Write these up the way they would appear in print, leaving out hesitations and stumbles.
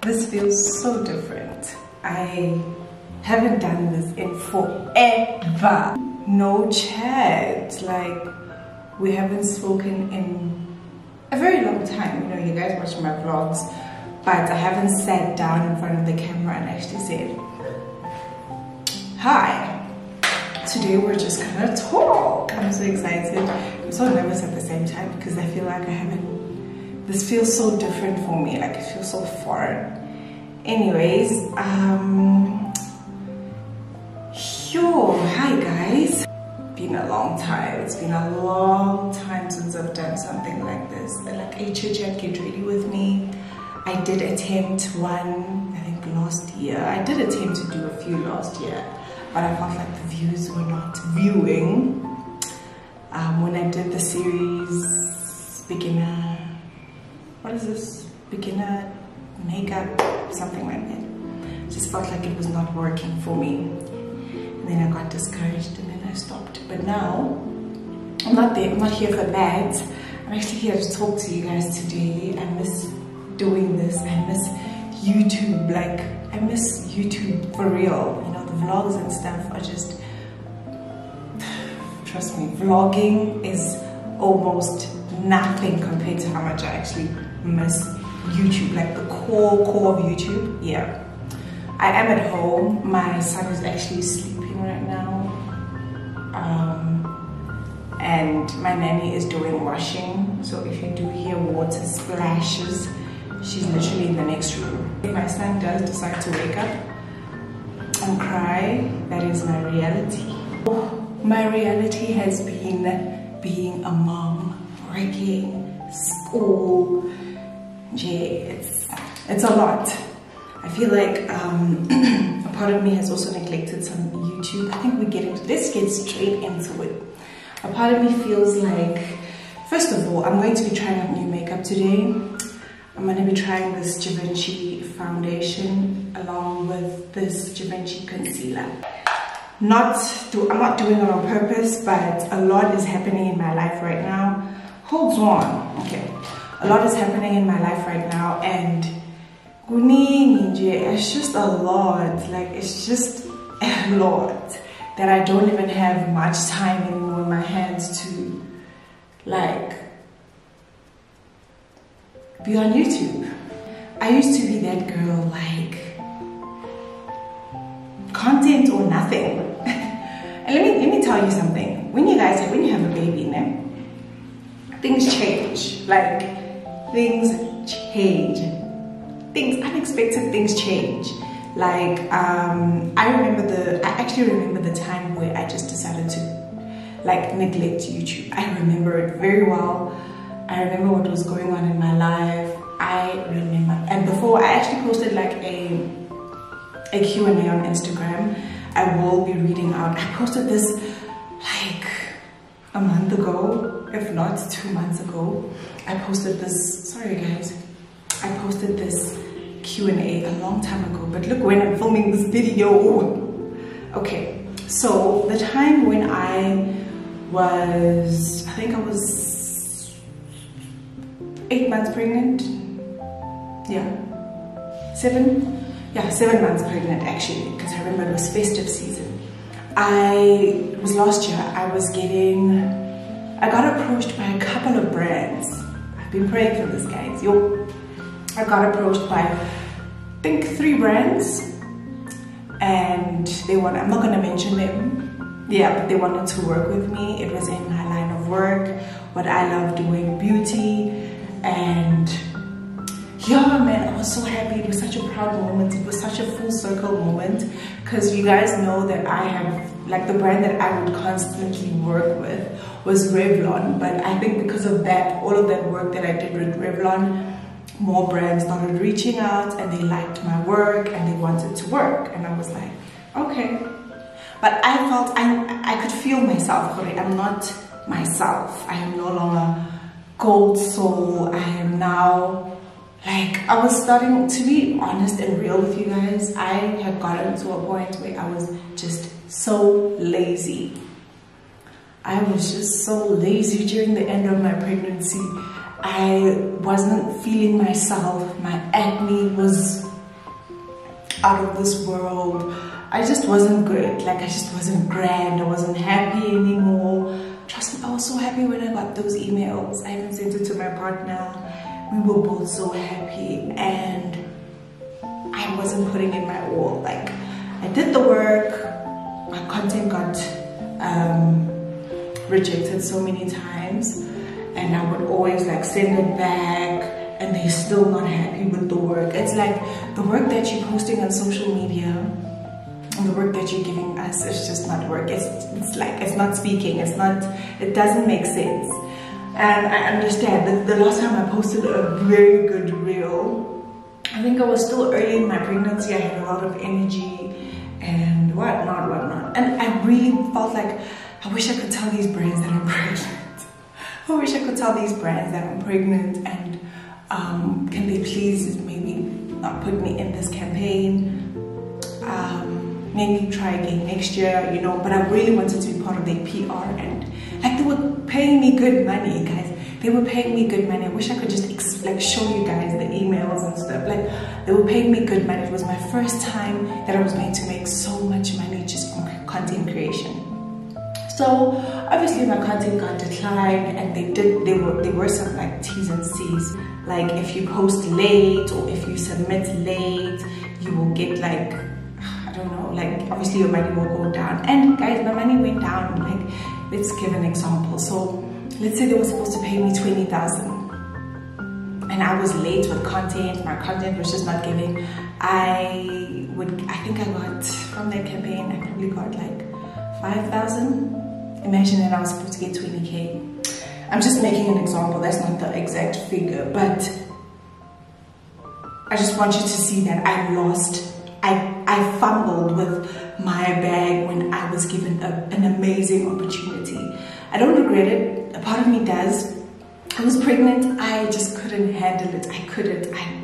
This feels so different. I haven't done this in forever. No chat, like we haven't spoken in a very long time. You know, you guys watch my vlogs, but I haven't sat down in front of the camera and actually said, hi. Today we're just gonna talk. I'm so excited. I'm so nervous at the same time because I feel like this feels so different for me, like it feels so foreign. Anyways, hi guys. Been a long time. It's been a long time since I've done something like this. Like a Chit Chat Get Ready with me. I did attempt one, I think last year. I did attempt to do a few last year, but I felt like the views were not viewing. When I did the series beginner, what is this? Beginner makeup, something like that. Just felt like it was not working for me. And then I got discouraged and then I stopped. But now, I'm not here for that. I'm actually here to talk to you guys today. I miss doing this. I miss YouTube. Like, I miss YouTube for real. You know, the vlogs and stuff are just, trust me, vlogging is almost nothing compared to how much I actually miss YouTube, like the core of YouTube. Yeah, I am at home. My son is actually sleeping right now, and my nanny is doing washing, so if you do hear water splashes, she's literally in the next room. If my son does decide to wake up and cry, that is my reality. My reality has been being a mom, working, school. Yeah, it's a lot. I feel like a part of me has also neglected some YouTube. I think let's get straight into it. A part of me feels like, first of all, I'm going to be trying out new makeup today. I'm going to be trying this Givenchy foundation along with this Givenchy concealer. I'm not doing it on purpose, but a lot is happening in my life right now. Hold on, okay. A lot is happening in my life right now, and it's just a lot. Like, it's just a lot that I don't even have much time anymore in my hands to, like, be on YouTube. I used to be that girl, like, content or nothing. And let me tell you something. When you have a baby, things change. Like, things change. Unexpected things change. Like, I actually remember the time where I just decided to, like, neglect YouTube. I remember it very well. I remember what was going on in my life. And before, I actually posted like a Q&A on Instagram. I will be reading out. I posted this like a month ago, if not 2 months ago. I posted this, sorry guys, I posted this Q&A a long time ago, but look when I'm filming this video. Okay, so the time when I think I was 8 months pregnant. Yeah, 7 months pregnant actually, because I remember it was festive season. It was last year. I got approached by a couple of brands. I've been praying for this, guys. I got approached by, I think, 3 brands, and I'm not gonna mention them. Yeah, but they wanted to work with me. It was in my line of work, what I love doing, beauty, and yeah, man, I was so happy. It was such a proud moment. It was such a full circle moment, because you guys know that I have, like, the brand that I would constantly work with was Revlon, but I think because of that, all of that work that I did with Revlon, more brands started reaching out and they liked my work and they wanted to work, and I was like, okay. But I felt I could feel myself. I'm not myself. I am no longer gold soul. I am now, like, I was starting to be honest and real with you guys. I had gotten to a point where I was just so lazy. I was just so lazy during the end of my pregnancy. I wasn't feeling myself. My acne was out of this world. I just wasn't good. Like, I just wasn't grand. I wasn't happy anymore. Trust me, I was so happy when I got those emails. I even sent it to my partner. We were both so happy, and I wasn't putting in my all. Like, I did the work. My content got rejected so many times, and I would always like send it back, and they're still not happy with the work. It's like the work that you're posting on social media and the work that you're giving us is just not work. It's like, it's not speaking, it doesn't make sense. And I understand that the last time I posted a very good reel, I think I was still early in my pregnancy. I had a lot of energy and whatnot. And I really felt like, I wish I could tell these brands that I'm pregnant. I wish I could tell these brands that I'm pregnant, and can they please maybe not put me in this campaign? Maybe try again next year, you know. But I really wanted to be part of their PR, and like, they were paying me good money, guys. They were paying me good money. I wish I could just like show you guys the emails and stuff. Like, they were paying me good money. It was my first time that I was going to make so much money just from content creation. So obviously my content got declined, and there were some like T's and C's. Like, if you post late or if you submit late, you will get like, I don't know, like obviously your money will go down. And guys, my money went down. Like, let's give an example. So let's say they were supposed to pay me 20,000, and I was late with content. My content was just not giving. I think I got from that campaign, I probably got like 5,000. Imagine that I was supposed to get 20K. I'm just making an example. That's not the exact figure, but I just want you to see that I lost. I fumbled with my bag when I was given an amazing opportunity. I don't regret it. A part of me does. I was pregnant. I just couldn't handle it. I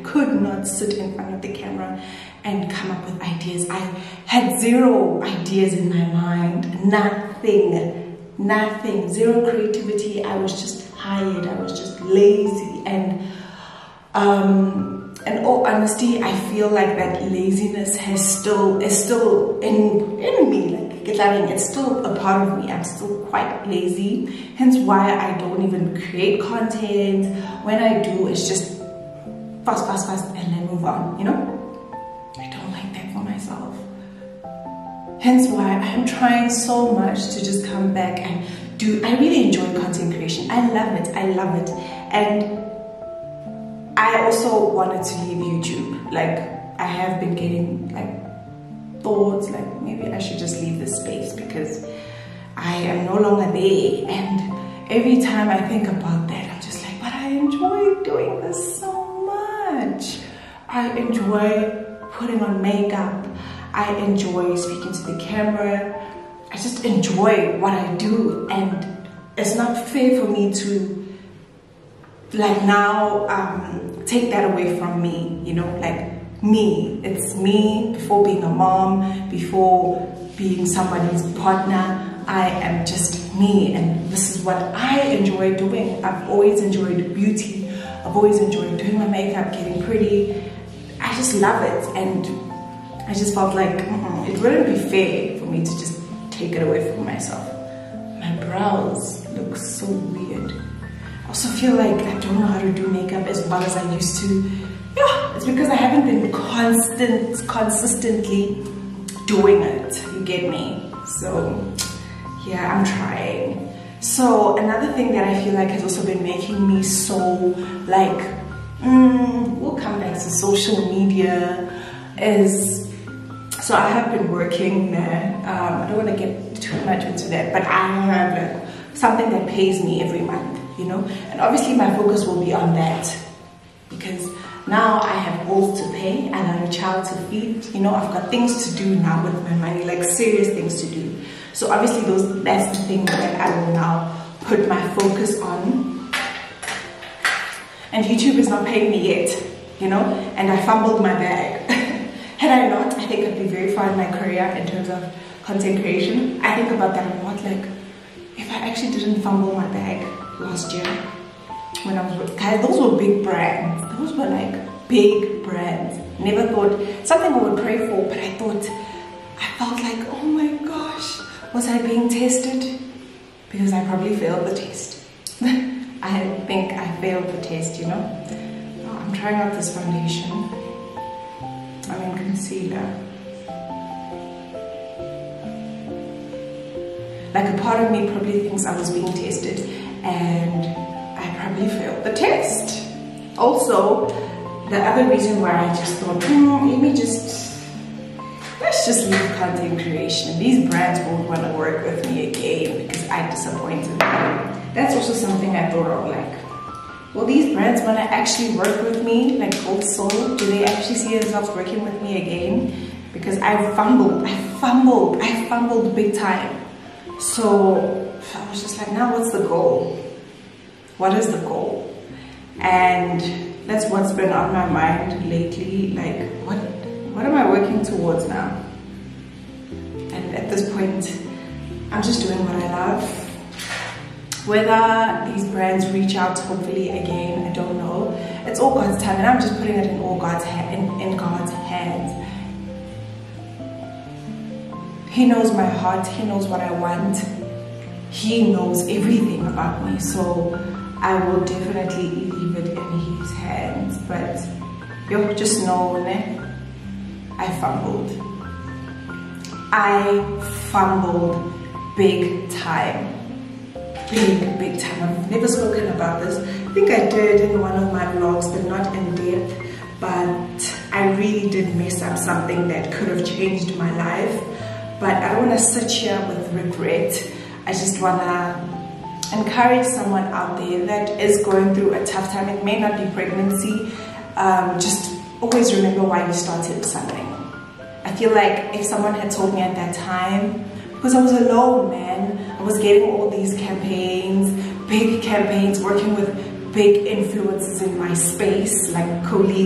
could not sit in front of the camera and come up with ideas. I had zero ideas in my mind. Nothing. Zero creativity. I was just tired. I was just lazy. And in all honesty, I feel like that laziness is still in me. Like, it's still a part of me. I'm still quite lazy. Hence why I don't even create content. When I do, it's just fast, and then move on, you know? I don't like that for myself. Hence why I'm trying so much to just come back and do. I really enjoy content creation. I love it. And I also wanted to leave YouTube. Like, I have been getting like thoughts like maybe I should just leave this space because I am no longer there. And every time I think about that, I'm just like, but I enjoy doing this so much. I enjoy putting on makeup. I enjoy speaking to the camera. I just enjoy what I do, and it's not fair for me to like now take that away from me, you know, like me. It's me before being a mom, before being somebody's partner. I am just me, and this is what I enjoy doing. I've always enjoyed beauty. I've always enjoyed doing my makeup, getting pretty. I just love it, and I just felt like it wouldn't be fair for me to just take it away from myself. My brows look so weird. I also feel like I don't know how to do makeup as well as I used to. Yeah, it's because I haven't been consistently doing it. You get me? So yeah, I'm trying. So another thing that I feel like has also been making me so like, we'll come back to social media, is, so I have been working there. I don't want to get too much into that, but I have like something that pays me every month, you know, and obviously my focus will be on that because now I have bills to pay, I got a child to feed, you know, I've got things to do now with my money, like serious things to do. So obviously that's the thing that I will now put my focus on. And YouTube is not paying me yet, you know, and I fumbled my bag. Had I not, I think I'd be very far in my career in terms of content creation. I think about that a lot, like if I actually didn't fumble my bag last year when I was with guys, those were big brands. Those were like big brands. Never thought, something I would pray for, but I felt like, oh my gosh, was I being tested? Because I probably failed the test. I think I failed the test, you know. Oh, I'm trying out this foundation. I'm in concealer. Like a part of me probably thinks I was being tested and I probably failed the test. Also, the other reason why I just thought, let's just leave content creation. These brands won't want to work with me again because I disappointed them. That's also something I thought of, like, will these brands want to actually work with me, like Gold Soul? Do they actually see themselves working with me again? Because I fumbled big time. So I was just like, now what's the goal? What is the goal? And that's what's been on my mind lately. Like, what am I working towards now? And at this point, I'm just doing what I love. Whether these brands reach out hopefully again, I don't know. It's all God's time, and I'm just putting it in God's hands. He knows my heart, He knows what I want. He knows everything about me, so I will definitely leave it in His hands. But you just know, I fumbled. I fumbled big time. Big time. I've never spoken about this. I think I did in one of my vlogs, but not in depth. But I really did mess up something that could have changed my life. But I don't want to sit here with regret. I just want to encourage someone out there that is going through a tough time. It may not be pregnancy. Just always remember why you started something. I feel like if someone had told me at that time, because I was alone, man. I was getting all these campaigns, big campaigns, working with big influencers in my space, like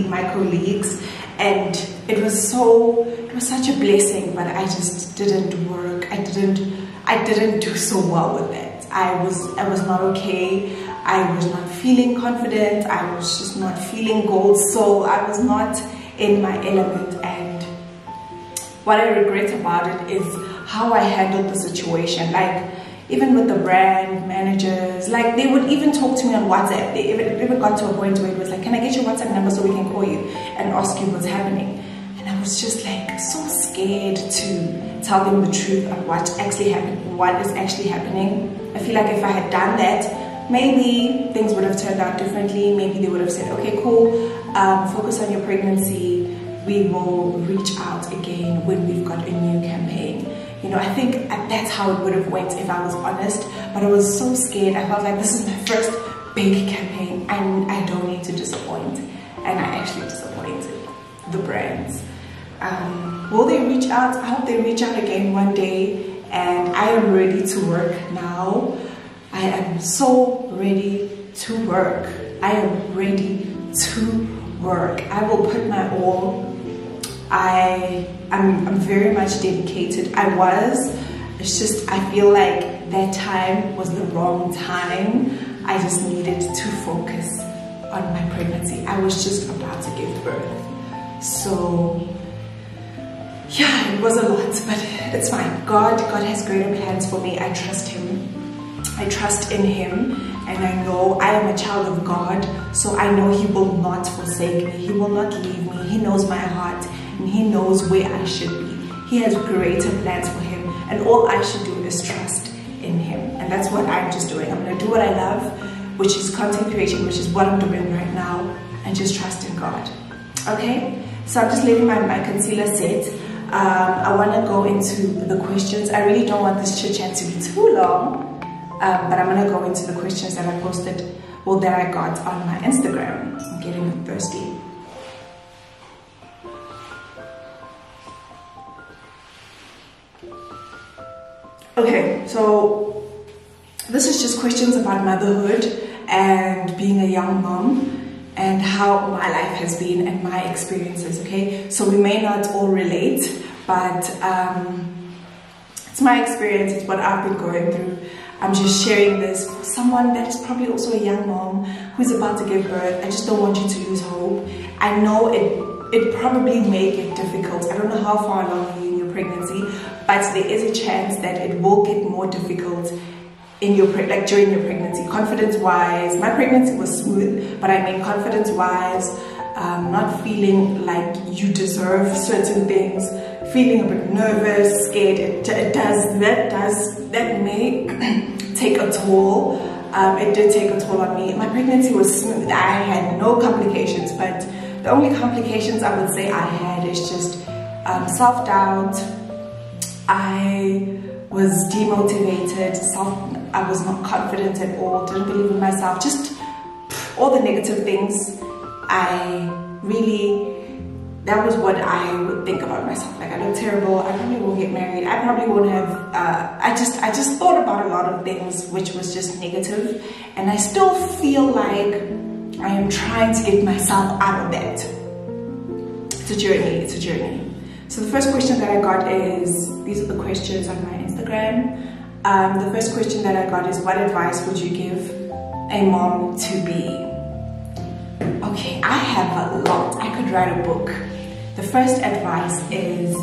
my colleagues, and it was such a blessing, but I just didn't work. I didn't do so well with it. I was not okay. I was not feeling confident. I was just not feeling gold. So I was not in my element, and what I regret about it is how I handled the situation. Like, even with the brand managers, like, they would even talk to me on WhatsApp. They even got to a point where it was like, can I get your WhatsApp number so we can call you and ask you what's happening? And I was just like so scared to tell them the truth of what is actually happening. I feel like if I had done that, maybe things would have turned out differently. Maybe they would have said, okay, cool, focus on your pregnancy. We will reach out again when we've got a new campaign. You know, I think that's how it would have went if I was honest, but I was so scared. I felt like this is my first big campaign and I don't need to disappoint. And I actually disappointed the brands. Will they reach out? I hope they reach out again one day, and I am ready to work now. I am so ready to work. I am ready to work. I will put my all. I'm very much dedicated. It's just, I feel like that time was the wrong time. I just needed to focus on my pregnancy. I was just about to give birth. So yeah, it was a lot, but it's fine. God has greater plans for me. I trust Him. I trust in Him, and I know I am a child of God, so I know He will not forsake me. He will not leave me. He knows my heart, and He knows where I should be. He has greater plans for Him, and all I should do is trust in Him. And that's what I'm just doing. I'm going to do what I love, which is content creation, which is what I'm doing right now, and just trust in God. Okay? So I'm just letting my concealer set. I want to go into the questions. I really don't want this chit chat to be too long, but I'm going to go into the questions that I posted, well, that I got on my Instagram. I'm getting thirsty. Okay, so this is just questions about motherhood and being a young mom and how my life has been and my experiences, okay? So we may not all relate, but it's my experience, it's what I've been going through. I'm just sharing this for someone that is probably also a young mom who's about to give birth. I just don't want you to lose hope. I know it probably may get difficult. I don't know how far along are you in your pregnancy, but there is a chance that it will get more difficult in your during your pregnancy. Confidence-wise, my pregnancy was smooth, but I mean confidence-wise, not feeling like you deserve certain things, feeling a bit nervous, scared. That may take a toll. It did take a toll on me. My pregnancy was smooth. I had no complications, but the only complications I would say I had is just self-doubt. I was demotivated. I was not confident at all. Didn't believe in myself. Just all the negative things. That was what I would think about myself. Like, I look terrible. I probably won't get married. I probably won't have. I just thought about a lot of things which was just negative, and I still feel like I am trying to get myself out of that. It's a journey. It's a journey. So the first question that I got is, these are the questions on my Instagram. The first question that I got is, what advice would you give a mom to be? Okay, I have a lot. I could write a book. The first advice is,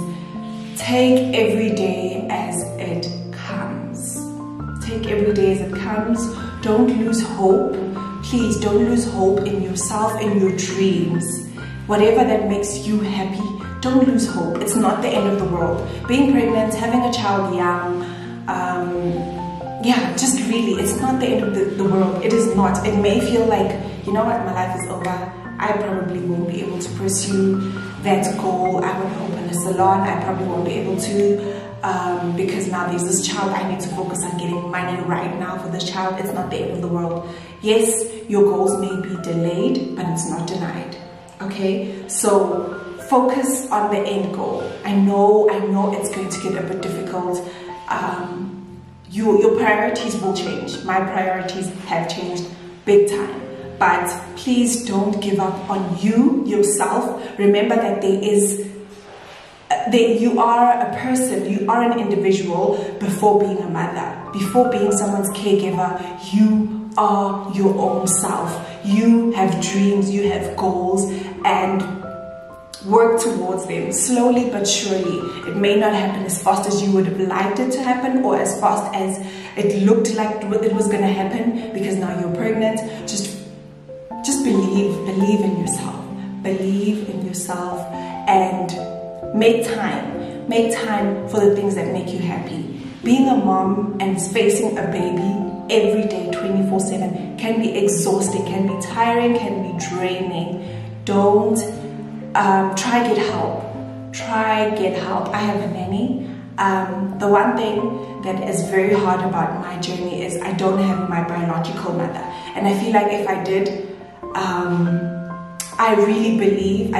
take every day as it comes. Take every day as it comes. Don't lose hope. Please don't lose hope in yourself, in your dreams. Whatever that makes you happy, don't lose hope. It's not the end of the world. Being pregnant, having a child young, yeah, just really, it's not the end of the world. It is not. It may feel like, you know what, my life is over. I probably won't be able to pursue that goal. I want to open a salon. I probably won't be able to because now there's this child. I need to focus on getting money right now for this child. It's not the end of the world. Yes, your goals may be delayed, but it's not denied. Okay, so focus on the end goal. I know it's going to get a bit difficult. Your priorities will change. My priorities have changed big time. But please don't give up on yourself. Remember that you are a person, you are an individual before being a mother, before being someone's caregiver. You are your own self. You have dreams, you have goals, and work towards them slowly but surely. It may not happen as fast as you would have liked it to happen, or as fast as it looked like it was going to happen, because now you're pregnant. Just believe in yourself. Believe in yourself and make time for the things that make you happy. Being a mom and facing a baby every day 24/7 can be exhausting, can be tiring, can be draining. Don't try get help. I have a nanny. The one thing that is very hard about my journey is I don't have my biological mother, and I feel like if I did, I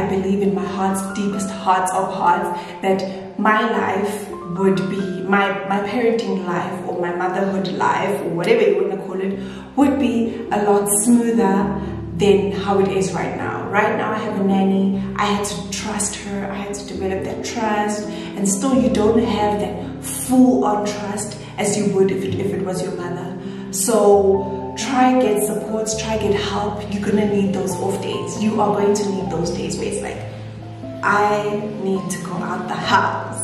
believe in my heart's deepest hearts of hearts that my life would be, my parenting life or my motherhood life or whatever you want to call it, would be a lot smoother than how it is right now. Right now I have a nanny. I had to trust her. I had to develop that trust, and still you don't have that full-on trust as you would if it was your mother. So try get supports, try get help. You're gonna need those off days. You are going to need those days where it's like, I need to go out the house.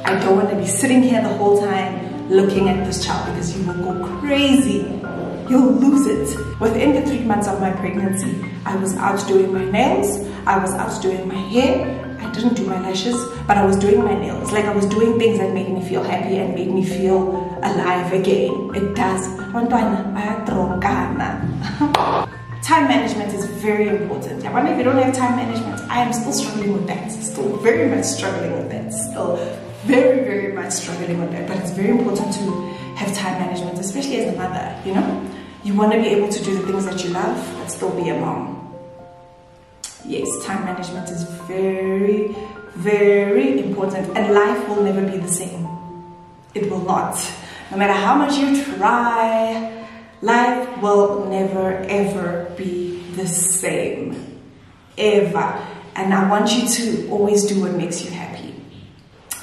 I don't want to be sitting here the whole time looking at this child, because you will go crazy. You'll lose it. Within the 3 months of my pregnancy, I was out doing my nails. I was out doing my hair. I didn't do my lashes, but I was doing my nails. Like, I was doing things that made me feel happy and made me feel alive again. It does. Time management is very important. I wonder if you don't have time management. I am still struggling with that. Still very much struggling with that. Still very, very much struggling with that. But it's very important to have time management, especially as a mother, you know? You want to be able to do the things that you love, but still be a mom. Yes, time management is very, very important, and life will never be the same. It will not. No matter how much you try, life will never ever be the same. Ever. And I want you to always do what makes you happy.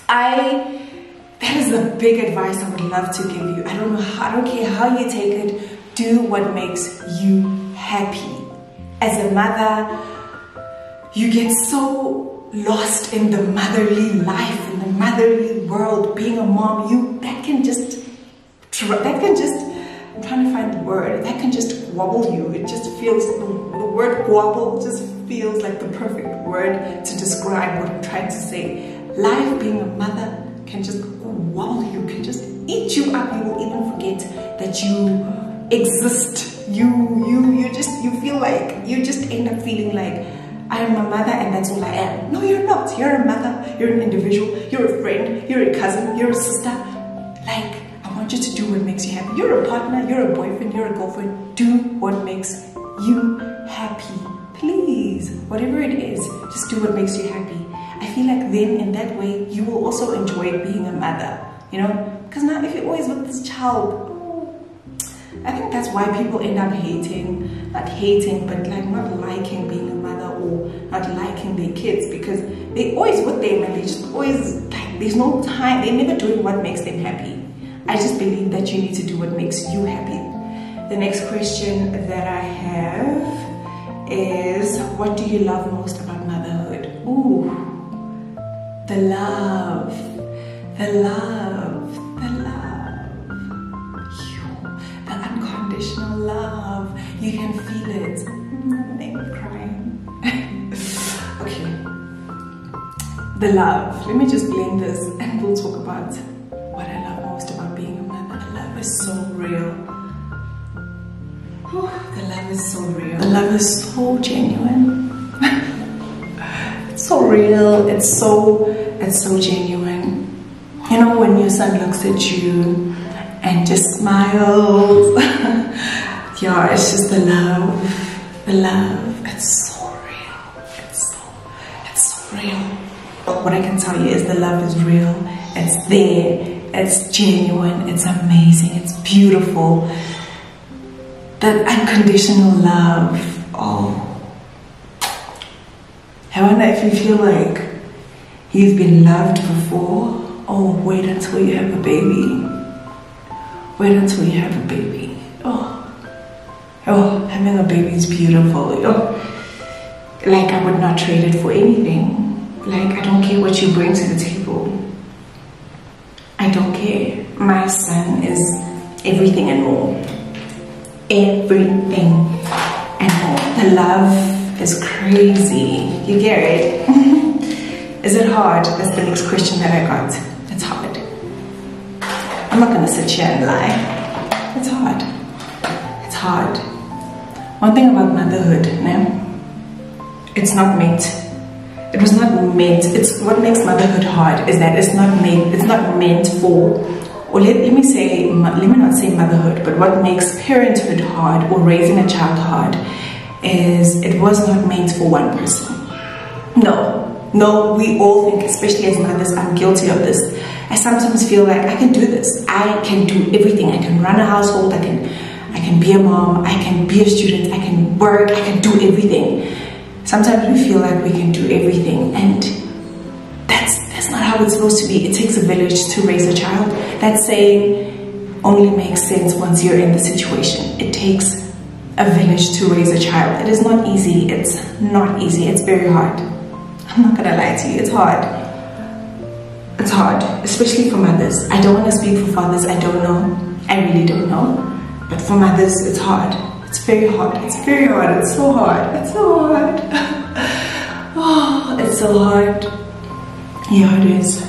That is the big advice I would love to give you. I don't care how you take it. Do what makes you happy. As a mother, you get so lost in the motherly life, in the motherly world, being a mom, that can just, I'm trying to find the word, that can just wobble you. It just feels, the word wobble just feels like the perfect word to describe what I'm trying to say. Life, being a mother, can just wobble you, can just eat you up. You will even forget that you exist. You feel like, you just end up feeling like, I'm a mother and that's all I am. No, you're not. You're a mother, you're an individual, you're a friend, you're a cousin, you're a sister. Like, I want you to do what makes you happy. You're a partner, you're a boyfriend, you're a girlfriend. Do what makes you happy. Please, whatever it is, just do what makes you happy. I feel like then in that way, you will also enjoy being a mother, you know? Because now if you're always with this child, I think that's why people end up hating, not hating, but like not liking being a mother or not liking their kids, because they're always with them and they just always, like, there's no time, they're never doing what makes them happy. I just believe that you need to do what makes you happy. The next question that I have is, what do you love most about motherhood? Ooh, the love, the love, the love, the unconditional love. You can feel it. I'm crying. Okay, the love. Let me just blend this and we'll talk about what I love most about being a mother. The love is so real. The love is so real. The love is so genuine. It's so real. It's so genuine. You know, when your son looks at you and just smiles. Yeah, it's just the love. The love. It's so real. It's so real. What I can tell you is the love is real. It's there. It's genuine. It's amazing. It's beautiful. That unconditional love. Oh, I wonder if you feel like you've been loved before. Oh, wait until you have a baby. Wait until you have a baby. Oh, having a baby is beautiful. Oh, like I would not trade it for anything. Like, I don't care what you bring to the table. I don't care. My son is everything and more. Everything and more. The love is crazy. You get it? Is it hard? That's the next question that I got. It's hard. I'm not gonna sit here and lie. It's hard. It's hard. One thing about motherhood, it's not meant. It was not meant. It's what makes motherhood hard is that it's not meant for. Or let me not say motherhood, but what makes parenthood hard or raising a child hard is it was not meant for one person. No, we all think, especially as mothers, I'm guilty of this. I sometimes feel like I can do this. I can do everything. I can run a household. I can be a mom. I can be a student. I can work. I can do everything. Sometimes we feel like we can do everything, and that's not how it's supposed to be. It takes a village to raise a child. That saying only makes sense once you're in the situation. It takes a village to raise a child. It is not easy. It's not easy. It's very hard. I'm not gonna lie to you. It's hard. It's hard, especially for mothers. I don't want to speak for fathers. I don't know. I really don't know. But for mothers, it's hard. It's very hard. It's very hard. It's so hard. It's so hard. Oh, it's so hard. Yeah, it is.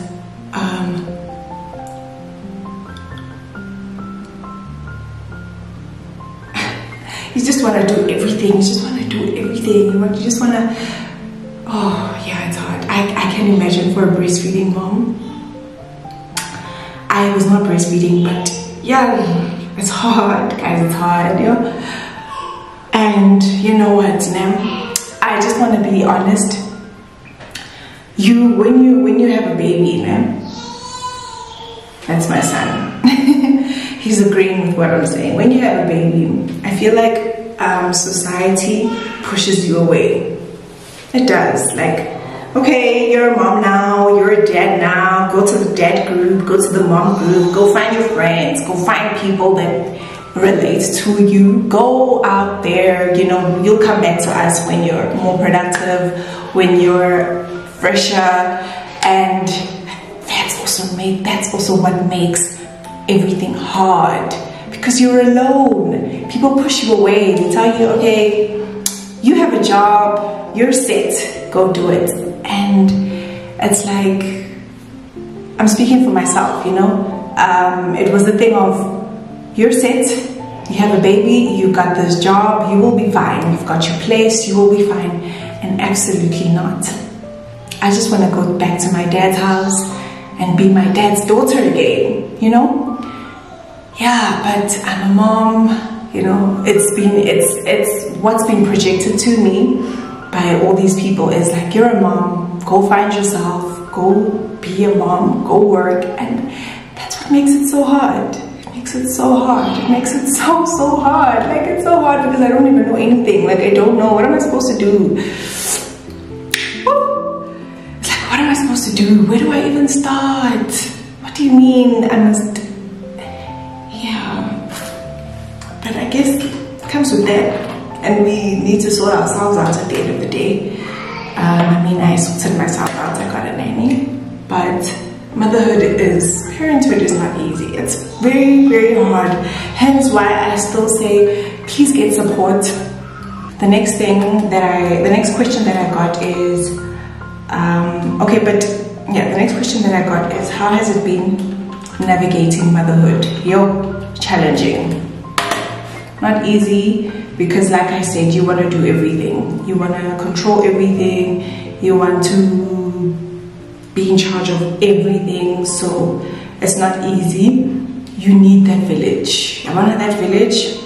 You just want to do everything. You just want to do everything. You just want to. Oh, yeah, it's hard. I can imagine for a breastfeeding mom. I was not breastfeeding, but yeah, it's hard, guys. It's hard, yeah. And you know what, now? I just want to be honest. When you have a baby, man, that's my son. He's agreeing with what I'm saying. When you have a baby, I feel like society pushes you away. It does. Like, okay, you're a mom now, you're a dad now, go to the dad group, go to the mom group, go find your friends, go find people that relate to you, go out there. You know, you'll come back to us when you're more productive, when you're fresher, and that's also what makes everything hard, because you're alone. People push you away. They tell you, okay, you have a job, you're set, go do it. And it's like, I'm speaking for myself, you know. It was the thing of, you're set, you have a baby, you got this job, you will be fine, you've got your place, you will be fine. And absolutely not. I just want to go back to my dad's house and be my dad's daughter again, you know. Yeah, but I'm a mom, you know. It's what's been projected to me by all these people is like, you're a mom, go find yourself, go be a mom, go work. And that's what makes it so hard. It makes it so hard. It makes it so hard. Like, it's so hard because I don't even know anything. Like, I don't know, what am I supposed to do? It's like, what am I supposed to do? Where do I even start? What do you mean I must? Yeah, but I guess it comes with that, and we need to sort ourselves out at the end of the day. I mean, I sorted myself out, I got a nanny, but parenthood is not easy. It's very, very hard. Hence why I still say, please get support. The next question that I got is, the next question that I got is, how has it been navigating motherhood? Challenging. Not easy, because like I said, you want to do everything. You want to control everything. You want to be in charge of everything. So it's not easy. You need that village. And one of that village,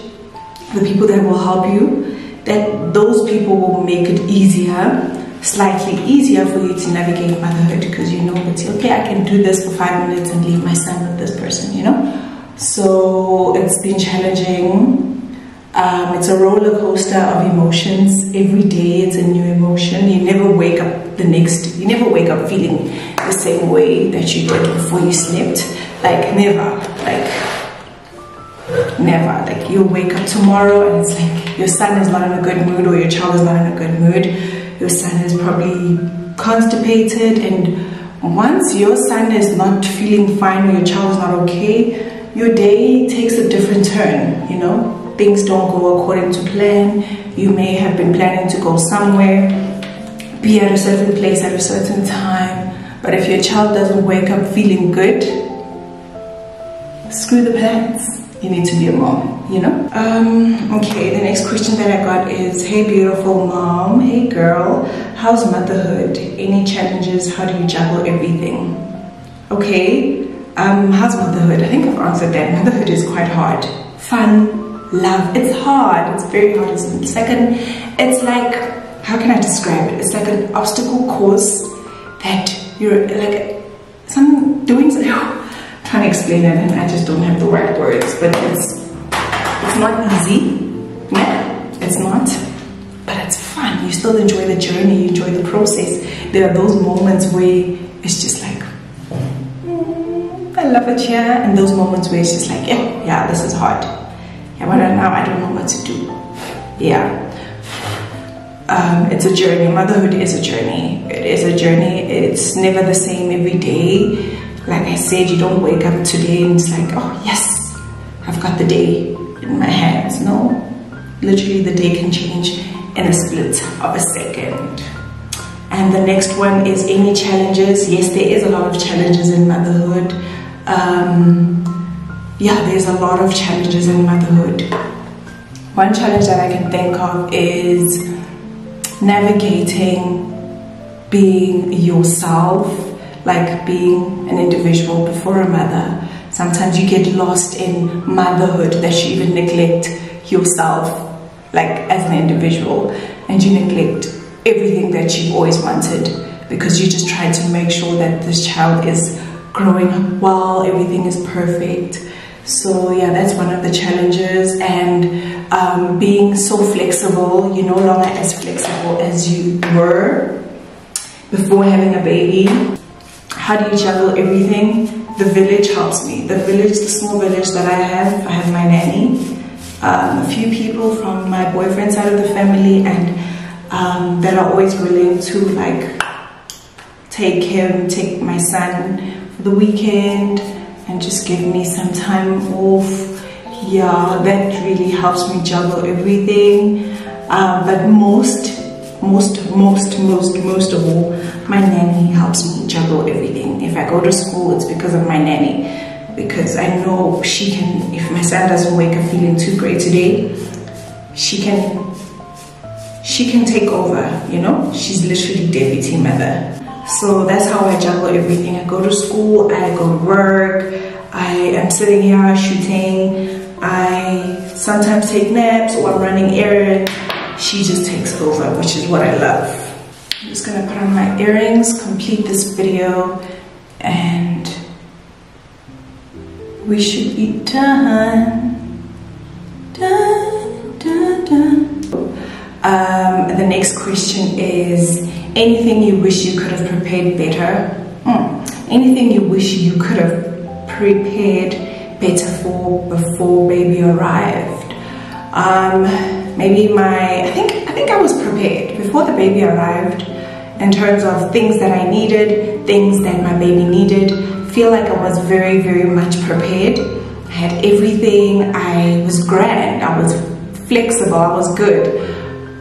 the people that will help you, that those people will make it easier, slightly easier for you to navigate motherhood, because you know that, okay, I can do this for 5 minutes and leave my son with this person, you know. So it's been challenging. It's a roller coaster of emotions. Every day it's a new emotion. You never wake up feeling the same way that you did before you slept. Like, never. Like, you'll wake up tomorrow and it's like your son is not in a good mood, or your child is not in a good mood. Your son is probably constipated, and once your son is not feeling fine, or your child is not okay, your day takes a different turn, you know. Things don't go according to plan. You may have been planning to go somewhere, be at a certain place at a certain time, but if your child doesn't wake up feeling good, screw the plans. You need to be a mom, you know. Okay, the next question that I got is, hey beautiful mom, hey girl, how's motherhood? Any challenges? How do you juggle everything? Okay, how's motherhood? I think I've answered that. Motherhood is quite hard. Fun, love, it's hard. It's very hard. It's like, how can I describe it? It's like an obstacle course that you're like, trying to explain it, and I just don't have the right words, but it's not easy. Yeah, it's not, but it's fun. You still enjoy the journey, you enjoy the process. There are those moments where it's just like, I love it here, and those moments where it's just like, yeah, this is hard. Yeah, but now I don't know what to do. Yeah. It's a journey. Motherhood is a journey. It is a journey. It's never the same every day. Like I said, you don't wake up today and it's like, oh yes, I've got the day in my hands. No, literally the day can change in a split of a second. And the next one is, any challenges? Yes, there is a lot of challenges in motherhood. Yeah, there's a lot of challenges in motherhood. One challenge that I can think of is navigating being yourself, like being an individual before a mother. Sometimes you get lost in motherhood that you even neglect yourself, like as an individual, and you neglect everything that you've always wanted, because you just try to make sure that this child is growing up well, everything is perfect. So yeah, that's one of the challenges. And being so flexible, you're no longer as flexible as you were before having a baby. How do you juggle everything? The village helps me. The village, the small village that I have my nanny. a few people from my boyfriend's side of the family, and that are always willing to like take my son for the weekend and just give me some time off. Yeah, that really helps me juggle everything. But most of all, my nanny helps me juggle everything. If I go to school, it's because of my nanny, because I know she can, if my son doesn't wake up feeling too great today, she can take over, you know. She's literally deputy mother. So that's how I juggle everything. I go to school, I go to work, I am sitting here shooting, I sometimes take naps or I'm running errands. She just takes over, which is what I love. I'm just gonna put on my earrings, complete this video, and we should be done. The next question is, anything you wish you could have prepared better? Anything you wish you could have prepared better for before baby arrived? Maybe I think I was prepared before the baby arrived in terms of things that I needed, things that my baby needed. I feel like I was very, very much prepared. I had everything. I was grand. I was flexible. I was good.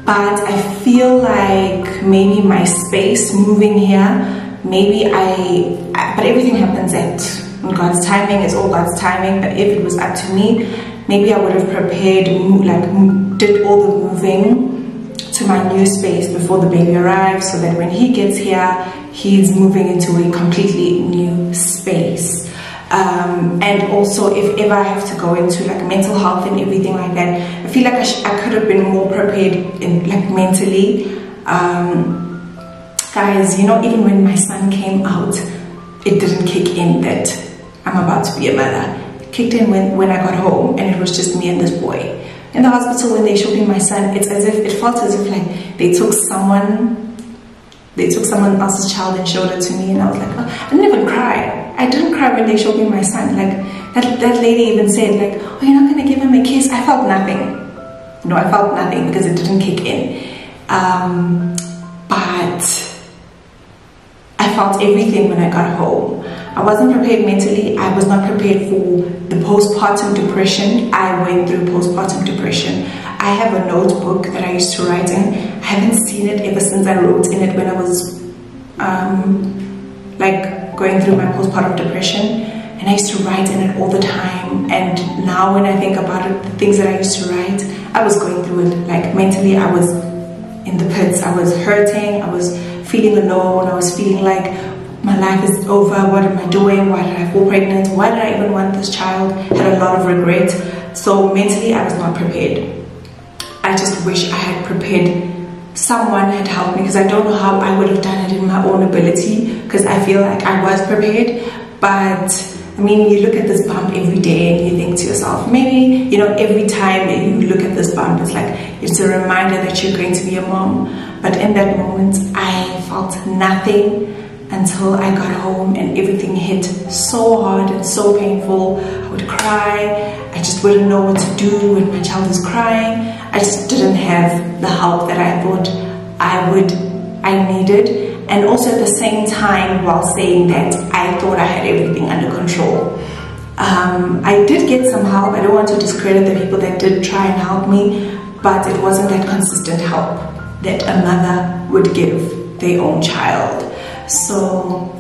But I feel like maybe my space moving here, but everything happens at God's timing. It's all God's timing. But if it was up to me, maybe I would have prepared, did all the moving to my new space before the baby arrives, so that when he gets here, he's moving into a completely new space. And also, if ever I have to go into like mental health and everything like that, I feel like I could have been more prepared in like mentally. Guys, you know, even when my son came out, it didn't kick in that I'm about to be a mother. It kicked in when I got home, and it was just me and this boy. In the hospital, when they showed me my son, it felt as if like they took someone else's child and showed it to me, and I was like, oh, I didn't even cry. I didn't cry when they showed me my son. Like that lady even said like, oh, you're not gonna give him a kiss? I felt nothing. No, I felt nothing because it didn't kick in. But I felt everything when I got home. I wasn't prepared mentally. I was not prepared for the postpartum depression. I went through postpartum depression. I have a notebook that I used to write in. I haven't seen it ever since I wrote in it when I was like going through my postpartum depression, and I used to write in it all the time. And now when I think about it, the things that I used to write, I was going through it. Like mentally, I was in the pits. I was hurting. I was feeling alone. I was feeling like my life is over. What am I doing? Why did I fall pregnant? Why did I even want this child? Had a lot of regret. So mentally, I was not prepared. I just wish I had prepared. Someone had helped me, because I don't know how I would have done it in my own ability, because I feel like I was prepared. But I mean, you look at this bump every day and you think to yourself, maybe, you know, every time you look at this bump, it's like, it's a reminder that you're going to be a mom. But in that moment, I felt nothing until I got home, and everything hit so hard and so painful. I would cry. I just wouldn't know what to do when my child is crying. I just didn't have the help that I thought I needed. And also at the same time, while saying that, I thought I had everything under control. I did get some help. I don't want to discredit the people that did try and help me, but it wasn't that consistent help that a mother would give their own child. So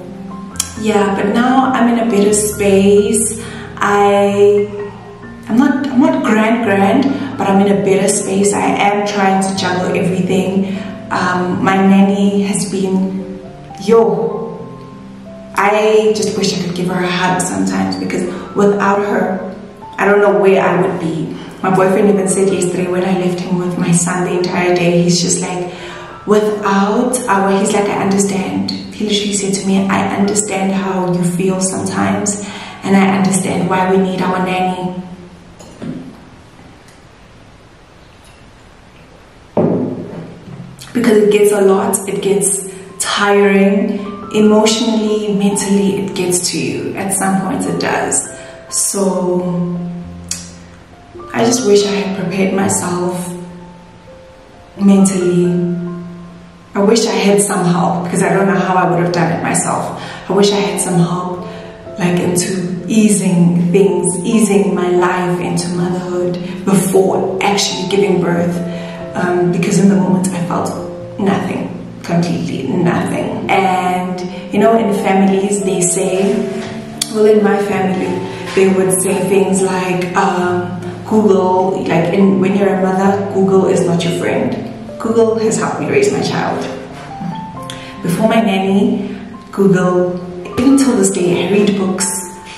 yeah, but now I'm in a better space. I'm not grand, but I'm in a better space. I am trying to juggle everything. My nanny has been, I just wish I could give her a hug sometimes, because without her, I don't know where I would be. My boyfriend even said yesterday when I left him with my son the entire day, he's just like, he's like, I understand. He literally said to me, I understand how you feel sometimes, and I understand why we need our nanny. Because it gets a lot, it gets tiring, emotionally, mentally, it gets to you. At some point it does. So I just wish I had prepared myself mentally. I wish I had some help, because I don't know how I would have done it myself. I wish I had some help, like into easing things, easing my life into motherhood before actually giving birth, because in the moment I felt nothing, completely nothing. And you know, in families they say, well, in my family they would say things like Google, like when you're a mother, Google is not your friend. Google has helped me raise my child. Before my nanny, Google, even till this day, I read books.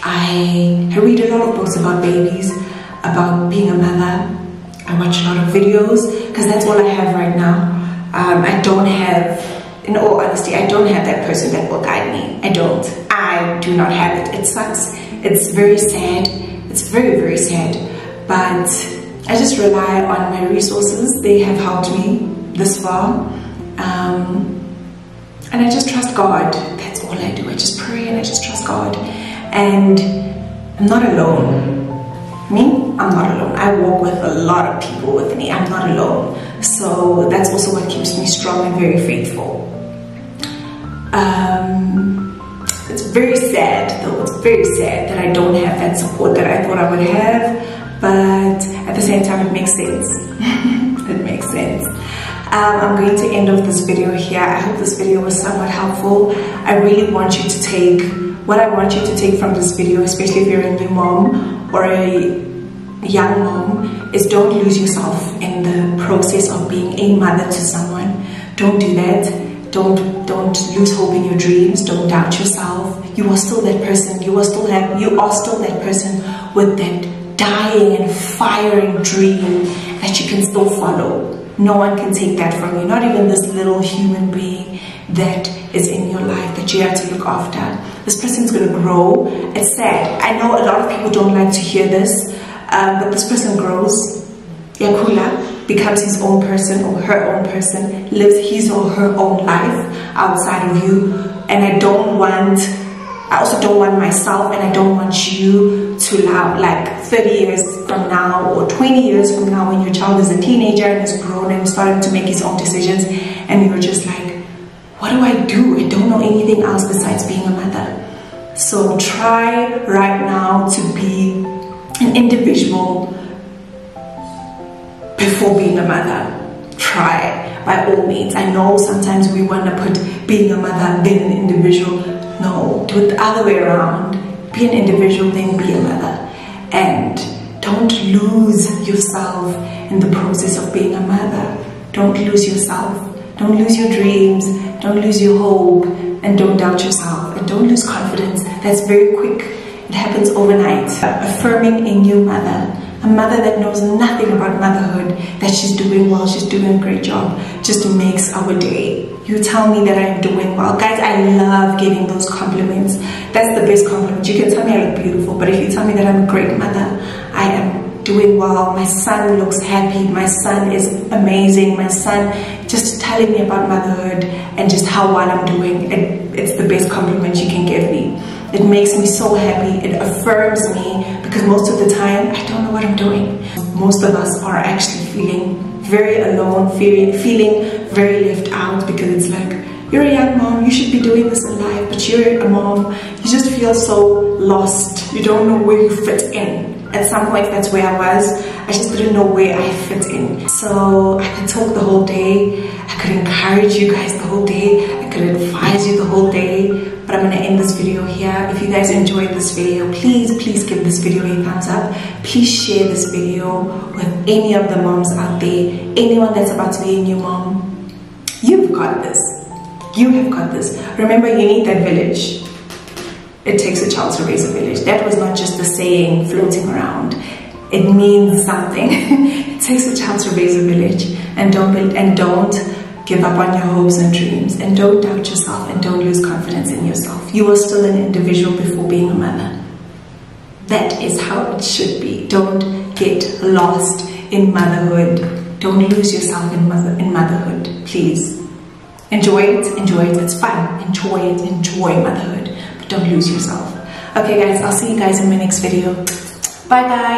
I read a lot of books about babies, about being a mother. I watch a lot of videos, because that's all I have right now. I don't have, in all honesty, I don't have that person that will guide me. I do not have it. It sucks. It's very sad. It's very, very sad. But I just rely on my resources. They have helped me this far. And I just trust God. That's all I do. I just pray and I just trust God. And I'm not alone. I'm not alone. I walk with a lot of people with me. I'm not alone. So that's also what keeps me strong and very faithful. It's very sad though. It's very sad that I don't have that support that I thought I would have. But at the same time, it makes sense. It makes sense. I'm going to end off this video here. I hope this video was somewhat helpful. I really want you to take, what I want you to take from this video, especially if you're a new mom or a young mom, is don't lose yourself in the process of being a mother to someone. Don't do that. Don't lose hope in your dreams. Don't doubt yourself. You are still that person. You are still that person with that dying and firing dream that you can still follow. No one can take that from you, not even this little human being that is in your life that you have to look after. This person's going to grow. It's sad. I know a lot of people don't like to hear this, but this person grows. Yakula becomes his own person or her own person, lives his or her own life outside of you. And I also don't want myself, and I don't want you to allow, like 30 years from now or 20 years from now, when your child is a teenager and is grown and starting to make his own decisions, and you're just like, what do I do? I don't know anything else besides being a mother. So try right now to be an individual before being a mother. Try, by all means. I know sometimes we want to put being a mother, being an individual. No, do it the other way around. Be an individual, then be a mother. And don't lose yourself in the process of being a mother. Don't lose yourself. Don't lose your dreams. Don't lose your hope. And don't doubt yourself. And don't lose confidence. That's very quick. It happens overnight. Affirming a new mother. A mother that knows nothing about motherhood, that she's doing well, she's doing a great job, just makes our day. You tell me that I'm doing well. Guys, I love giving those compliments. That's the best compliment. You can tell me I look beautiful, but if you tell me that I'm a great mother, I am doing well, my son looks happy, my son is amazing, my son just telling me about motherhood and just how well I'm doing, it's the best compliment you can give me. It makes me so happy. It affirms me, because most of the time I don't know what I'm doing. Most of us are actually feeling very alone, feeling very left out, because it's like, you're a young mom, you should be doing this in life, but you're a mom, you just feel so lost. You don't know where you fit in. At some point, that's where I was. I just didn't know where I fit in. So I could talk the whole day. I could encourage you guys the whole day. I could advise you the whole day. But I'm going to end this video here. If you guys enjoyed this video, please give this video a thumbs up. Please share this video with any of the moms out there. Anyone that's about to be a new mom. You've got this. You have got this. Remember, you need that village. It takes a child to raise a village. That was not just a saying floating around. It means something. It takes a child to raise a village. And don't give up on your hopes and dreams. And don't doubt yourself, and don't lose confidence in yourself. You are still an individual before being a mother. That is how it should be. Don't get lost in motherhood. Don't lose yourself in motherhood, please. Enjoy it, it's fun. Enjoy motherhood. Don't lose yourself. Okay guys, I'll see you guys in my next video. Bye guys.